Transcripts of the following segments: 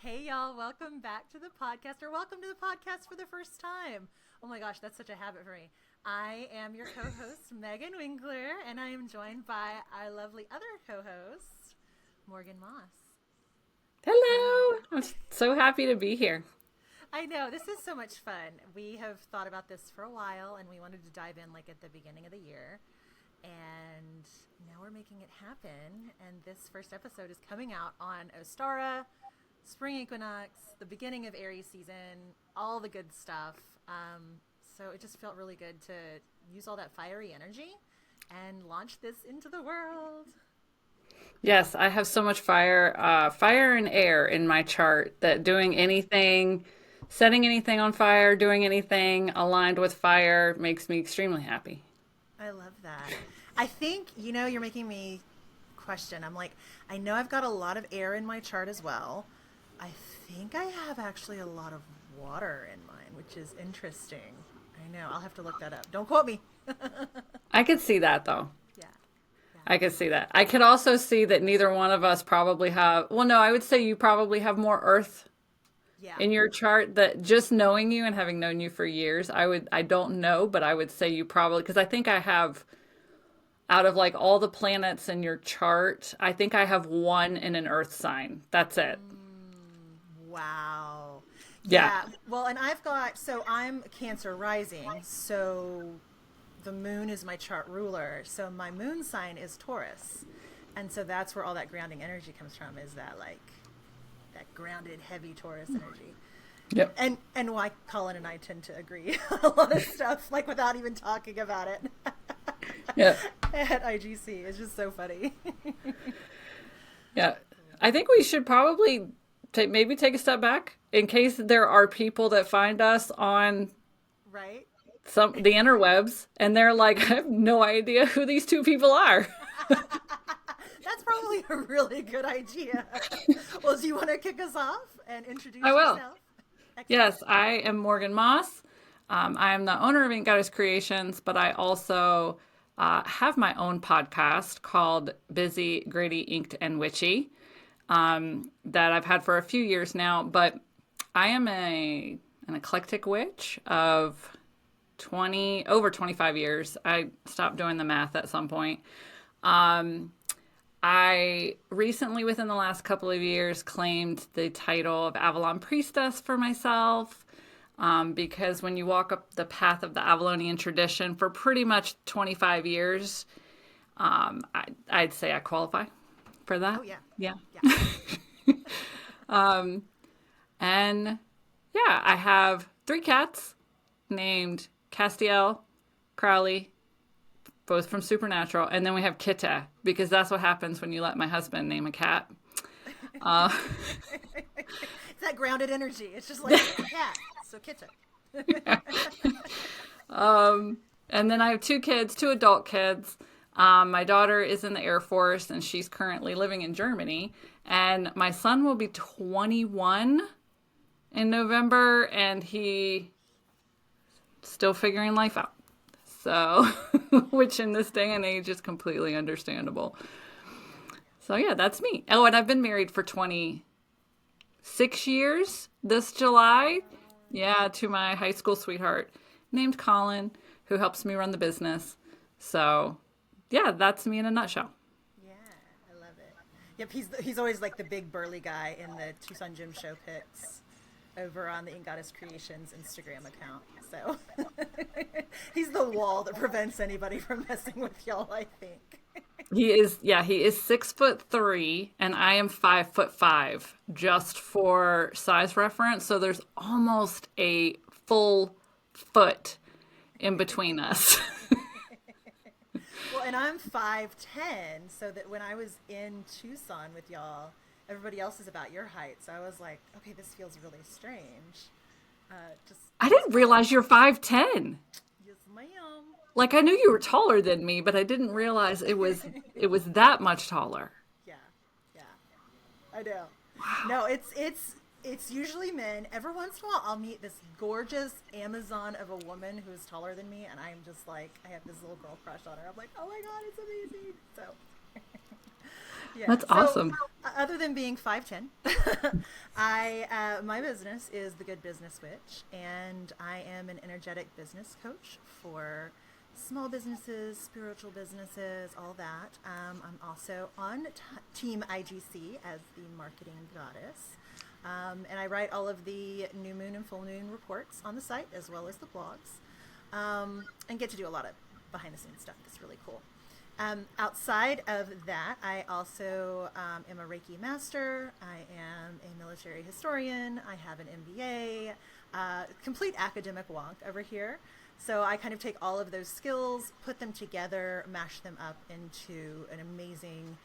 Hey y'all, welcome back to the podcast, or welcome to the podcast for the first time. Oh my gosh, that's such a habit for me. I am your co-host, Megan Winkler, and I am joined by our lovely other co-host, Morgan Moss. Hello. I'm so happy to be here. I know, this is so much fun. We have thought about this for a while, and we wanted to dive in like at the beginning of the year. And now we're making it happen, and this first episode is coming out on Ostara, spring equinox, the beginning of Aries season, all the good stuff. So it just felt really good to use all that fiery energy and launch this into the world. Yes, I have so much fire and air in my chart that doing anything, setting anything on fire, doing anything aligned with fire makes me extremely happy. I love that. I think, you're making me question. I'm like, I know I've got a lot of air in my chart as well. I think I have actually a lot of water in mine, which is interesting. I know. I'll have to look that up. Don't quote me. I could see that though. Yeah. Yeah. I could see that. I could also see that neither one of us probably have, well, no, I would say you probably have more earth Yeah. in your chart that just knowing you and having known you for years, I don't know, but I would say you probably, because I think I have out of like all the planets in your chart, I think I have one in an earth sign. That's it. Wow. Yeah. Yeah. Well, and so I'm Cancer rising. So the moon is my chart ruler. So my moon sign is Taurus. And so that's where all that grounding energy comes from, is that like that grounded, heavy Taurus energy. Yep. And why Colin and I tend to agree on a lot of stuff, like without even talking about it. Yeah. At IGC. It's just so funny. Yeah. I think we should probably maybe take a step back in case there are people that find us on Right? the interwebs and they're like, I have no idea who these two people are. That's probably a really good idea. Well, do you want to kick us off and introduce I will. yourself? Excellent. Yes, I am Morgan Moss. I am the owner of Ink Goddess Creations, but I also have my own podcast called Busy, Gritty, Inked, and Witchy that I've had for a few years now. But I am an eclectic witch of over 25 years. I stopped doing the math at some point. I recently, within the last couple of years, claimed the title of Avalon Priestess for myself because when you walk up the path of the Avalonian tradition for pretty much 25 years, I'd say I qualify for that. Oh, yeah. Yeah. Yeah. And yeah, I have 3 cats named Castiel, Crowley, both from Supernatural, and then we have Kitta because that's what happens when you let my husband name a cat. Uh, It's that grounded energy. It's just like a cat. So Kitta. and then I have 2 kids, 2 adult kids. My daughter is in the Air Force and she's currently living in Germany. And my son will be 21 in November and he still figuring life out. So, which in this day and age is completely understandable. So yeah, that's me. Oh, and I've been married for 26 years this July. Yeah, to my high school sweetheart named Colin, who helps me run the business. So yeah, that's me in a nutshell. Yeah, I love it. Yep, he's always like the big burly guy in the Tucson Gym Show pics over on the Ink Goddess Creations Instagram account. So he's the wall that prevents anybody from messing with y'all, I think. He is 6'3" and I am 5'5", just for size reference. So there's almost a full foot in between us. Well, and I'm 5'10", so that when I was in Tucson with y'all, everybody else is about your height. So I was like, okay, this feels really strange. I didn't realize you're 5'10". Yes, ma'am. Like I knew you were taller than me, but I didn't realize it was that much taller. Yeah, yeah, I know. No, it's usually men. Every once in a while, I'll meet this gorgeous Amazon of a woman who's taller than me, and I'm just like, I have this little girl crush on her. I'm like, oh my god, it's amazing. So Yeah. That's awesome. Other than being 5'10", my business is The Good Business Witch, and I am an energetic business coach for small businesses, spiritual businesses, all that. I'm also on Team IGC as the marketing goddess. And I write all of the new moon and full moon reports on the site as well as the blogs, and get to do a lot of behind the scenes stuff. It's really cool. Outside of that, I also am a Reiki master. I am a military historian. I have an MBA, complete academic wonk over here. So I kind of take all of those skills, put them together, mash them up into an amazing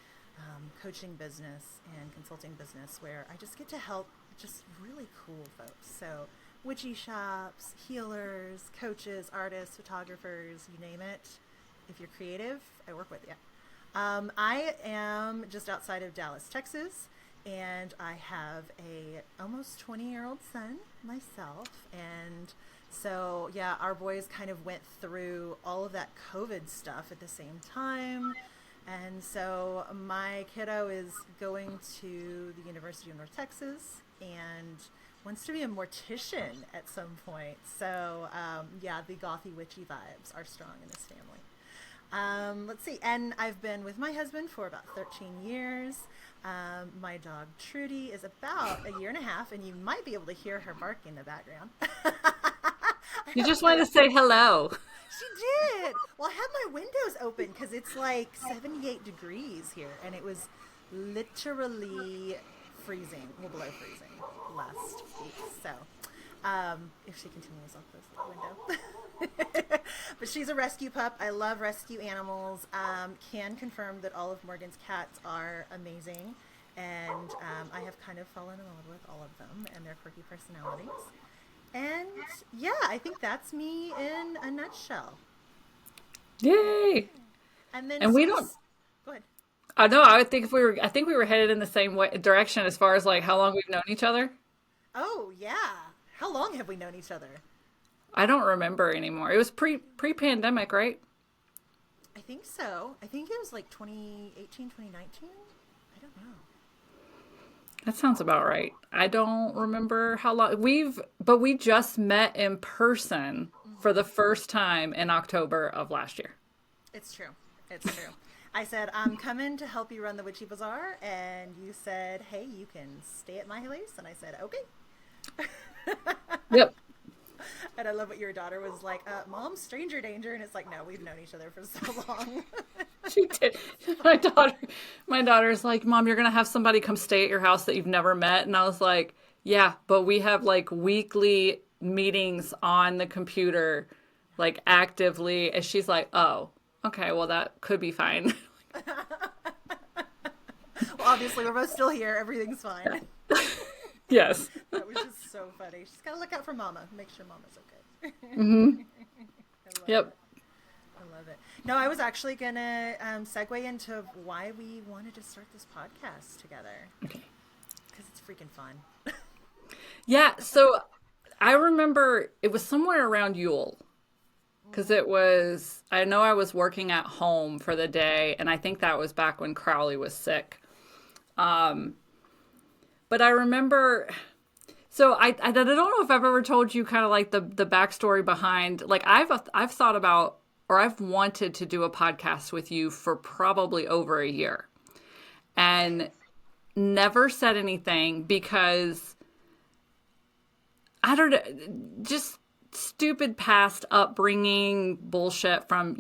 coaching business and consulting business where I just get to help just really cool folks. So witchy shops, healers, coaches, artists, photographers, you name it. If you're creative, I work with you. I am just outside of Dallas, Texas, and I have a almost 20-year-old son myself. And so, yeah, our boys kind of went through all of that COVID stuff at the same time. And so my kiddo is going to the University of North Texas and wants to be a mortician at some point. So, yeah, the gothy witchy vibes are strong in this family. Let's see. And I've been with my husband for about 13 years. My dog Trudy is about a year and a half, and you might be able to hear her bark in the background. You just wanted to say hello. She did. Well, I had my windows open because it's like 78 degrees here, and it was literally freezing, well, below freezing last week. So if she continues, I'll close the window. But she's a rescue pup. I love rescue animals. Can confirm that all of Morgan's cats are amazing, and I have kind of fallen in love with all of them and their quirky personalities. And yeah, I think that's me in a nutshell. Yay! And we don't. Go ahead. I know. I think we were headed in the same direction as far as like how long we've known each other. Oh yeah. How long have we known each other? I don't remember anymore. It was pre-pandemic, right? I think so. I think it was like 2018, 2019. I don't know. That sounds about right. I don't remember how long but we just met in person for the first time in October of last year. It's true. It's true. I said, I'm coming to help you run the Witchy Bazaar. And you said, hey, you can stay at my place. And I said, okay. Yep. And I love what your daughter was like, Mom, stranger danger. And it's like, no, we've known each other for so long. She did. My daughter's like, Mom, you're going to have somebody come stay at your house that you've never met. And I was like, yeah, but we have like weekly meetings on the computer, like actively. And she's like, oh, okay, well, that could be fine. Well, obviously, we're both still here. Everything's fine. Yes. That was just so funny. She's got to look out for Mama. Make sure Mama's okay. Mm-hmm. Yep. I love it. No, I was actually going to segue into why we wanted to start this podcast together. Okay. Because it's freaking fun. Yeah, so I remember it was somewhere around Yule. Because I know I was working at home for the day, and I think that was back when Crowley was sick. But I remember, so I don't know if I've ever told you kind of like the backstory behind, like I've thought about, or I've wanted to do a podcast with you for probably over a year and never said anything because I don't know, just stupid past upbringing bullshit from,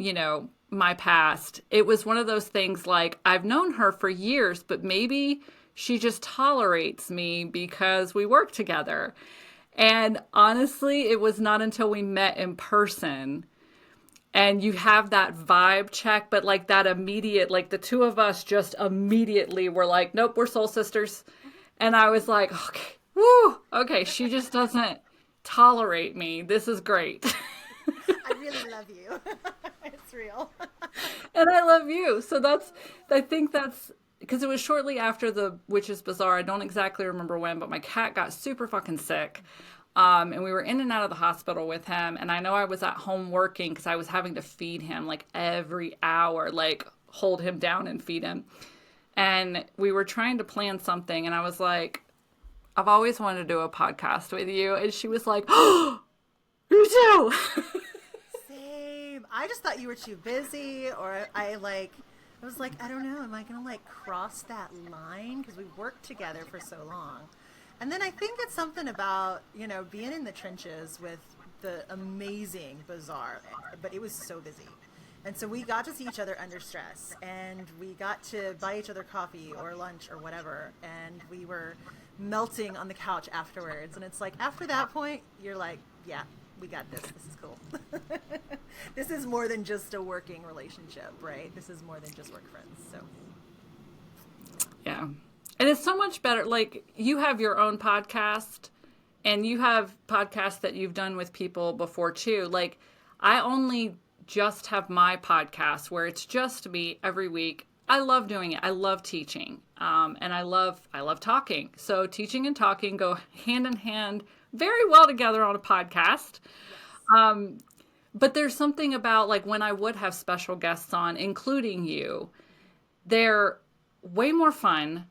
my past. It was one of those things like I've known her for years, but maybe she just tolerates me because we work together. And honestly, it was not until we met in person and you have that vibe check, but like that immediate, like the two of us just immediately were like, nope, we're soul sisters. And I was like, okay, woo, okay, she just doesn't tolerate me. This is great. I really love you. It's real. And I love you. So I think that's, because it was shortly after the Witches Bazaar. I don't exactly remember when, but my cat got super fucking sick. And we were in and out of the hospital with him. And I know I was at home working because I was having to feed him like every hour, like hold him down and feed him. and we were trying to plan something, and I was like, I've always wanted to do a podcast with you. And she was like, oh, you too. Same. I just thought you were too busy, or I was like, I don't know, am I going to like cross that line? Because we worked together for so long. And then I think it's something about, you know, being in the trenches with the amazing bazaar, but it was so busy. And so we got to see each other under stress, and we got to buy each other coffee or lunch or whatever, and we were melting on the couch afterwards. And it's like, after that point, you're like, yeah, we got this. This is cool. This is more than just a working relationship, right? This is more than just work friends. So yeah. And it's so much better. Like, you have your own podcast, and you have podcasts that you've done with people before too. Like, I only just have my podcast where it's just me every week. I love doing it. I love teaching. And I love talking. So teaching and talking go hand in hand very well together on a podcast. But there's something about, like, when I would have special guests on, including you, they're way more fun.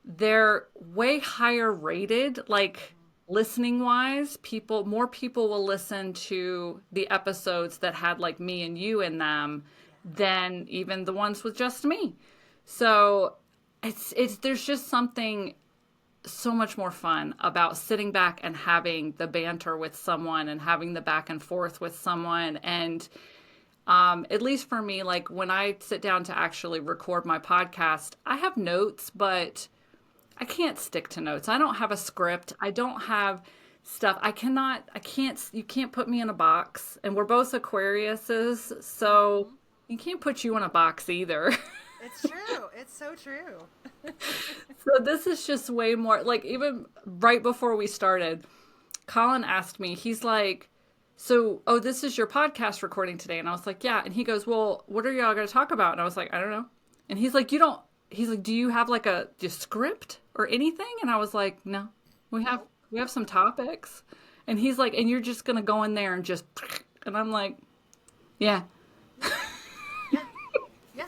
They're way higher rated, like, listening wise. More people will listen to the episodes that had like me and you in them than even the ones with just me. So there's just something so much more fun about sitting back and having the banter with someone and having the back and forth with someone. And at least for me, like, when I sit down to actually record my podcast, I have notes, but I can't stick to notes. I don't have a script. I don't have stuff. You can't put me in a box. And we're both Aquariuses, so you can't put you in a box either. it's true. It's so true. So this is just way more, like, even right before we started, Colin asked me, he's like, so, this is your podcast recording today. And I was like, yeah. And he goes, well, what are y'all going to talk about? And I was like, I don't know. And he's like, do you have like a script or anything? And I was like, no, we have some topics. And he's like, and you're just going to go in there and just, and I'm like, yeah. Yeah.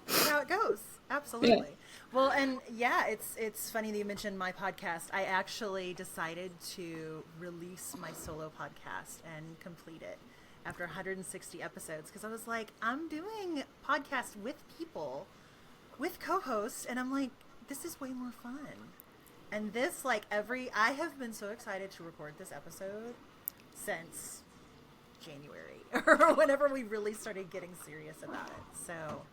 That's how it goes. Absolutely. Yeah. Well, and yeah, it's funny that you mentioned my podcast. I actually decided to release my solo podcast and complete it after 160 episodes, because I was like, I'm doing podcasts with people, with co-hosts, and I'm like, this is way more fun. And this, like, I have been so excited to record this episode since January, or whenever we really started getting serious about it. So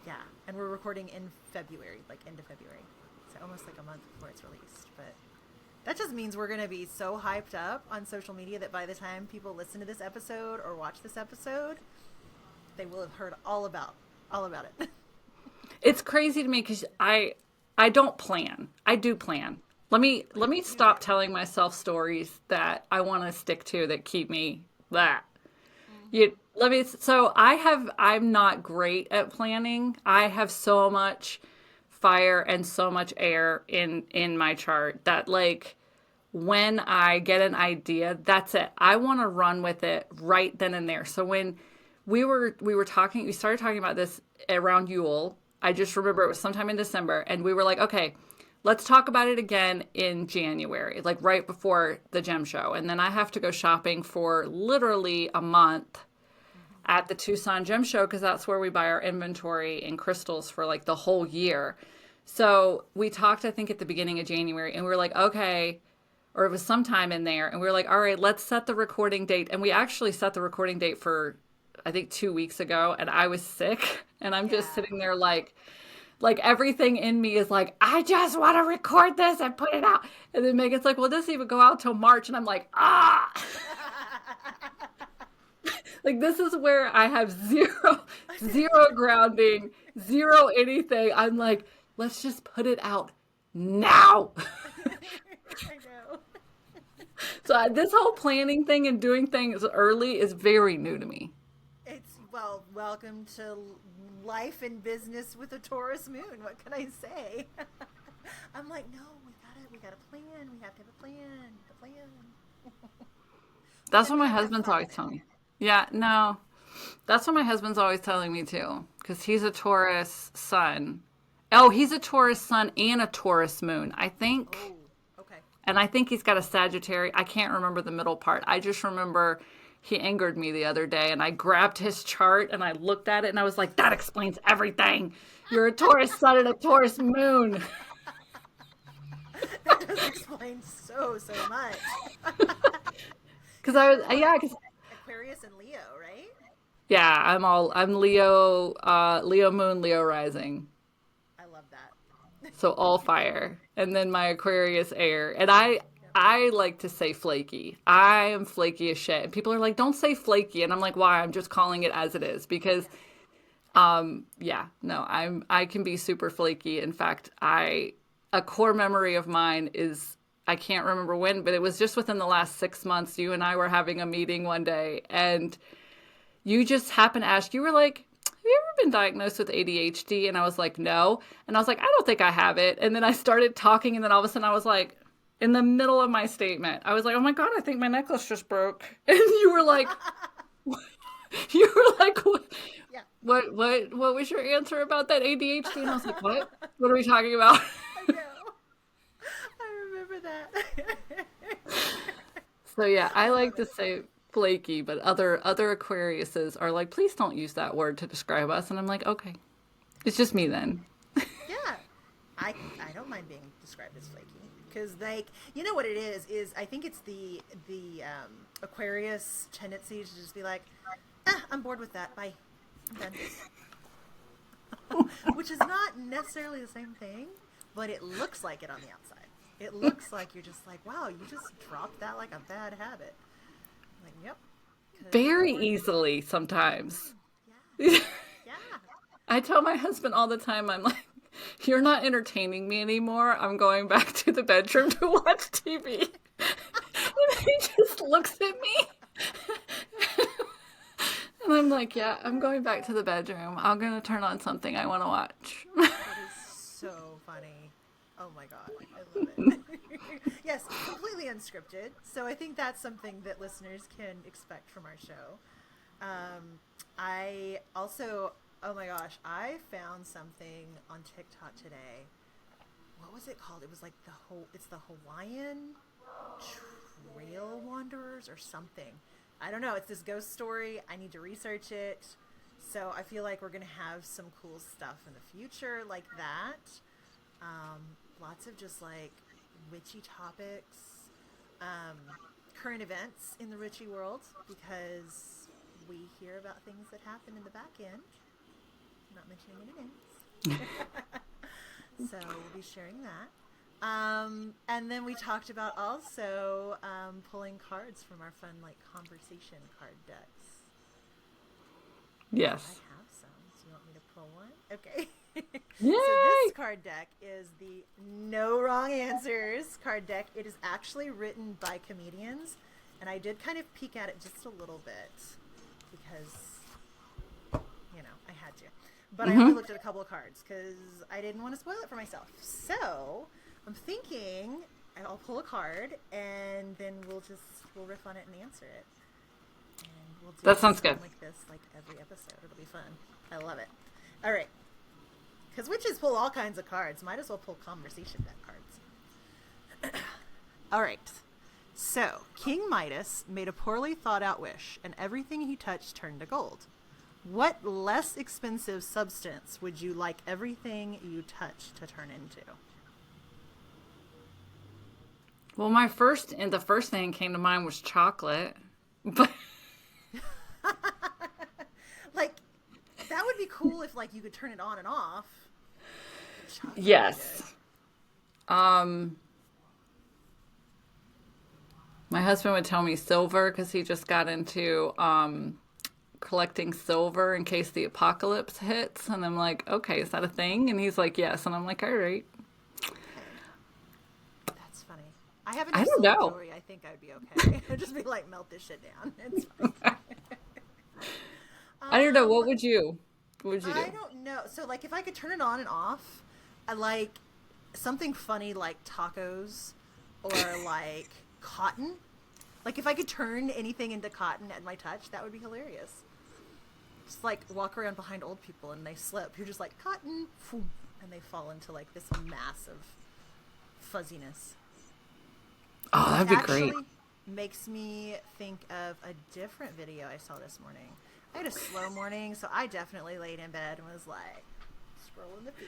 yeah, and we're recording in February, like end of February, so almost like a month before it's released. But that just means we're going to be so hyped up on social media that by the time people listen to this episode or watch this episode, they will have heard all about it. It's crazy to me because I don't plan. I do plan. Let me stop telling myself stories that I want to stick to that keep me that. I'm not great at planning. I have so much fire and so much air in my chart that, like, when I get an idea, that's it. I want to run with it right then and there. So when we started talking about this around Yule. I just remember it was sometime in December, and we were like, okay, let's talk about it again in January, like right before the gem show. And then I have to go shopping for literally a month at the Tucson Gem Show, because that's where we buy our inventory and crystals for like the whole year. So we talked, I think, at the beginning of January, and we were like, okay, or it was sometime in there, and we were like, all right, let's set the recording date. And we actually set the recording date for, I think, 2 weeks ago, and I was sick, and I'm just sitting there like everything in me is like, I just want to record this and put it out. And then Megan's like, well, this even go out till March. And I'm like, like, this is where I have zero grounding, zero anything. I'm like, let's just put it out now. I know. So this whole planning thing and doing things early is very new to me. Well, welcome to life and business with a Taurus moon. What can I say? I'm like, no, we gotta plan. We have to have a plan. That's what my husband's always telling me. Yeah, no, that's what my husband's always telling me too, because he's a Taurus sun, Oh, he's a Taurus sun and a Taurus moon, I think. Oh, okay. And I think he's got a Sagittarius. I can't remember the middle part. I just remember he angered me the other day, and I grabbed his chart and I looked at it and I was like, that explains everything. You're a Taurus sun and a Taurus moon. That does explain so much. Because I was, yeah, because Aquarius and Leo, right? yeah, I'm Leo, Leo moon, Leo rising. I love that. So all fire. And then my Aquarius air. And I like to say flaky. I am flaky as shit. And people are like, don't say flaky. And I'm like, why? I'm just calling it as it is. Because yeah, no, I can be super flaky. In fact, a core memory of mine is, I can't remember when, but it was just within the last 6 months. You and I were having a meeting one day, and you just happened to ask, you were like, have you ever been diagnosed with ADHD? And I was like, no. And I was like, I don't think I have it. And then I started talking, and then all of a sudden I was like, in the middle of my statement, I was like, oh my God, I think my necklace just broke. And you were like, you were like, what? Yeah. What was your answer about that ADHD? And I was like, what? What are we talking about? I know. I remember that. So yeah, I like to say flaky, but other Aquariuses are like, please don't use that word to describe us. And I'm like, okay, it's just me then. Yeah. I don't mind being described as flaky. Because, like, you know what it is I think it's the Aquarius tendency to just be like, I'm bored with that. Bye. I'm done. Which is not necessarily the same thing, but it looks like it on the outside. It looks like you're just like, wow, you just dropped that like a bad habit. I'm like, yep. Very easily sometimes. Yeah. Yeah. I tell my husband all the time, I'm like, you're not entertaining me anymore. I'm going back to the bedroom to watch TV. And he just looks at me. And I'm like, yeah, I'm going back to the bedroom. I'm going to turn on something I want to watch. That is so funny. Oh my God. I love it. Yes, completely unscripted. So I think that's something that listeners can expect from our show. I also, oh my gosh, I found something on TikTok today. What was it called? It was like it's the Hawaiian Trail Wanderers or something. I don't know. It's this ghost story. I need to research it. So I feel like we're going to have some cool stuff in the future like that. Lots of just like witchy topics, current events in the witchy world, because we hear about things that happen in the back end. Not mentioning any names. So we'll be sharing that. And then we talked about also pulling cards from our fun like conversation card decks. Yes. I have some. So you want me to pull one? Okay. Yay! So this card deck is the No Wrong Answers card deck. It is actually written by comedians, and I did kind of peek at it just a little bit because, you know, I had to. But I only looked at a couple of cards because I didn't want to spoil it for myself. So I'm thinking I'll pull a card, and then we'll riff on it and answer it. And we'll do That sounds good. like this like every episode. It'll be fun. I love it. All right. Because witches pull all kinds of cards. Might as well pull conversation deck cards. All right. So, King Midas made a poorly thought out wish, and everything he touched turned to gold. What less expensive substance would you like everything you touch to turn into? Well, the first thing that came to mind was chocolate. But Like, that would be cool if, like, you could turn it on and off. Chocolate yes. My husband would tell me silver because he just got into collecting silver in case the apocalypse hits. And I'm like, okay, is that a thing? And he's like, yes. And I'm like, all right. That's funny. I haven't I don't know. jewelry. I think I'd be okay. I'd just be like, melt this shit down. It's fine. I don't know. What would you do? I don't know. So, like, if I could turn it on and off, I like something funny like tacos or like cotton. Like, if I could turn anything into cotton at my touch, that would be hilarious. Just like walk around behind old people and they slip. You're just like, cotton. and they fall into like this massive fuzziness. Oh, that'd be Actually great. makes me think of a different video I saw this morning. I had a slow morning, so I definitely laid in bed and was like scrolling the feed.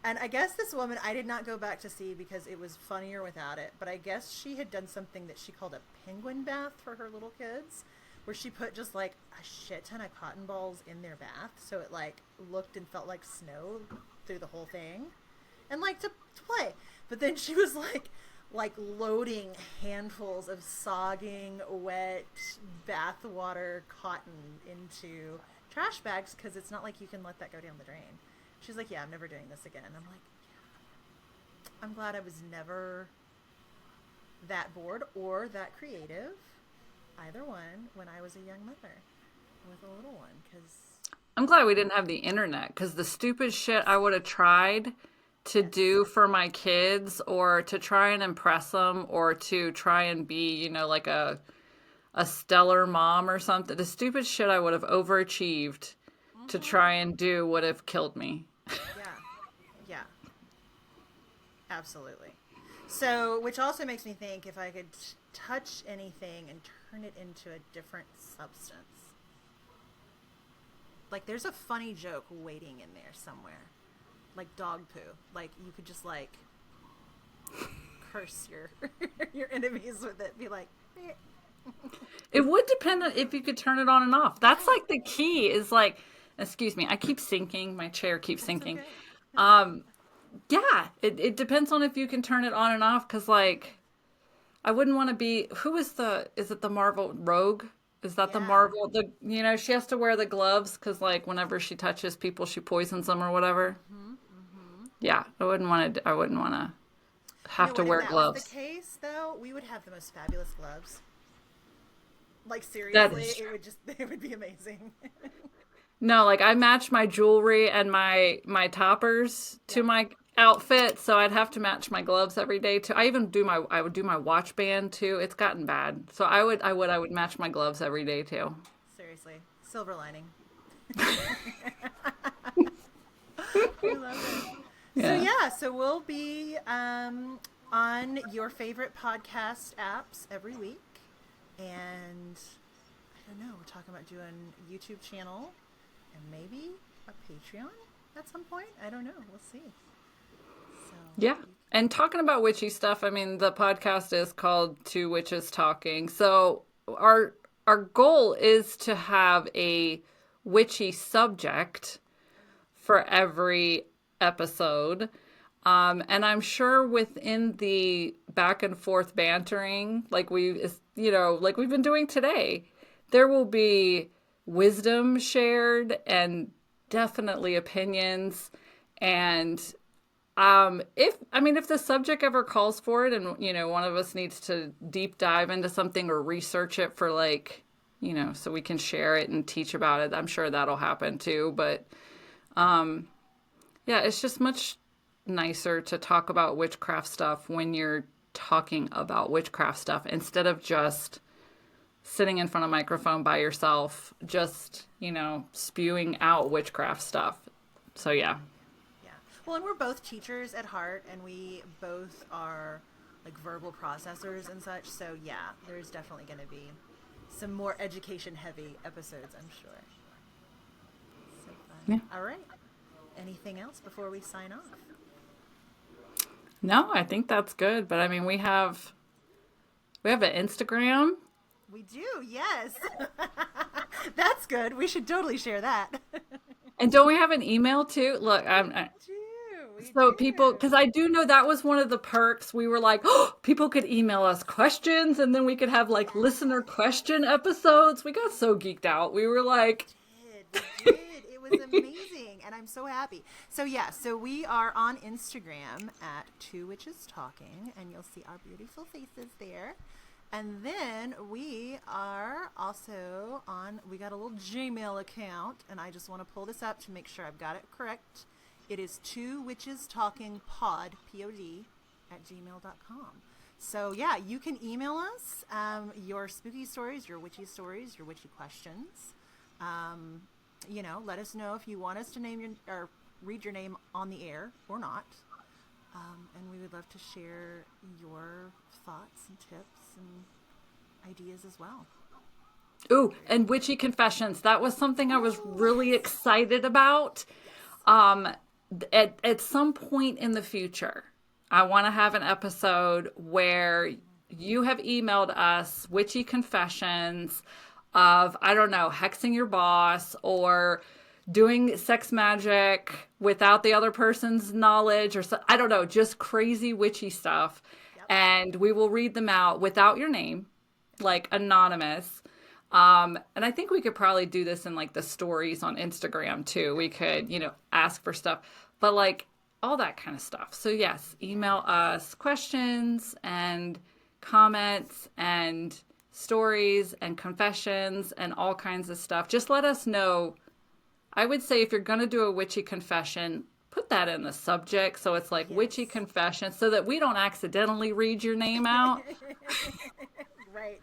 And I guess this woman, I did not go back to see because it was funnier without it, but I guess she had done something that she called a penguin bath for her little kids, where she put just like a shit ton of cotton balls in their bath, so it like looked and felt like snow through the whole thing, and like to play. But then she was like loading handfuls of sogging wet bath water cotton into trash bags, because it's not like you can let that go down the drain. She's like, yeah, I'm never doing this again. I'm like, yeah. I'm glad I was never that bored or that creative, either one, when I was a young mother with a little one, because I'm glad we didn't have the internet because the stupid shit I would have tried to yes. do for my kids or to try and impress them or to try and be, like a stellar mom or something. The stupid shit I would have overachieved to Mm-hmm. try and do would have killed me. Yeah. Yeah. Absolutely. So, which also makes me think if I could touch anything and turn it into a different substance. Like, there's a funny joke waiting in there somewhere. Like dog poo. Like, you could just, like, curse your your enemies with it. Be like, eh. It would depend on if you could turn it on and off. That's Right. like the key is like, excuse me, I keep sinking. My chair keeps That's sinking. okay. Um, yeah, it depends on if you can turn it on and off because, like, I wouldn't want to be. Is it the Marvel Rogue? Is that the Yeah. Marvel? She has to wear the gloves because, like, whenever she touches people, she poisons them or whatever. Mm-hmm. Mm-hmm. Yeah, I wouldn't want to You have know to what? If wear that was the gloves. case, though, we would have the most fabulous gloves. Like, That seriously, is it true. would just, it would be amazing. No, like I match my jewelry and my toppers to Yep. my outfit, so I'd have to match my gloves every day too. I would do my watch band too. It's gotten bad. So I would match my gloves every day too. Seriously. Silver lining. I love it. So Yeah. yeah, so we'll be on your favorite podcast apps every week, and I don't know. We're talking about doing a YouTube channel and maybe a Patreon at some point. I don't know. We'll see. So Yeah. you, And talking about witchy stuff, I mean, the podcast is called Two Witches Talking. So our goal is to have a witchy subject for every episode. And I'm sure within the back and forth bantering, like we've been doing today, there will be wisdom shared and definitely opinions. And if the subject ever calls for it, and one of us needs to deep dive into something or research it for like, so we can share it and teach about it, I'm sure that'll happen too. But yeah, it's just much nicer to talk about witchcraft stuff when you're talking about witchcraft stuff instead of just sitting in front of a microphone by yourself, just, spewing out witchcraft stuff. So, yeah. yeah. Well, and we're both teachers at heart, and we both are like verbal processors and such. So yeah, there's definitely going to be some more education heavy episodes, I'm sure. So fun. Yeah. All right. Anything else before we sign off? No, I think that's good. But I mean, we have an Instagram. We do, yes. That's good. We should totally share that. And don't we have an email too? Look, We so people, do. because I do know that was one of the perks. We were like, oh, people could email us questions and then we could have like listener question episodes. We got so geeked out. We were like, We did. It was amazing, and I'm so happy. So yeah, so we are on Instagram at Two Witches Talking, and you'll see our beautiful faces there. And then we are also on, we got a little Gmail account, and I just want to pull this up to make sure I've got it correct. It is Two Witches Talking Pod, Pod, at gmail.com. So yeah, you can email us your spooky stories, your witchy stories, your witchy questions. Let us know if you want us to name your, or read your name on the air or not. And we would love to share your thoughts and tips and ideas as well. Ooh, and witchy confessions. That was something I was really excited about. At some point in the future, I want to have an episode where you have emailed us witchy confessions of, I don't know, hexing your boss or doing sex magic without the other person's knowledge or so, I don't know, just crazy witchy stuff. Yep. And we will read them out without your name, like anonymous. And I think we could probably do this in like the stories on Instagram too. We could, ask for stuff, but like all that kind of stuff. So yes, email us questions and comments and stories and confessions and all kinds of stuff. Just let us know. I would say if you're going to do a witchy confession, put that in the subject. So it's like witchy confession so that we don't accidentally read your name out. Right.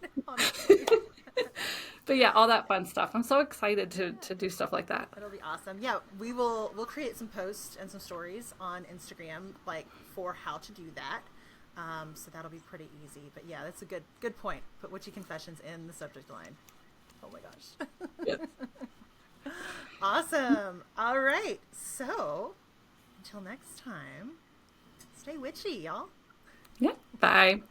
But yeah, all that fun stuff. I'm so excited to do stuff like that. It'll be awesome. Yeah, we'll create some posts and some stories on Instagram, like for how to do that. So that'll be pretty easy. But yeah, that's a good point. Put witchy confessions in the subject line. Oh my gosh. Yes. Awesome. All right. So until next time, stay witchy, y'all. Yeah. Bye.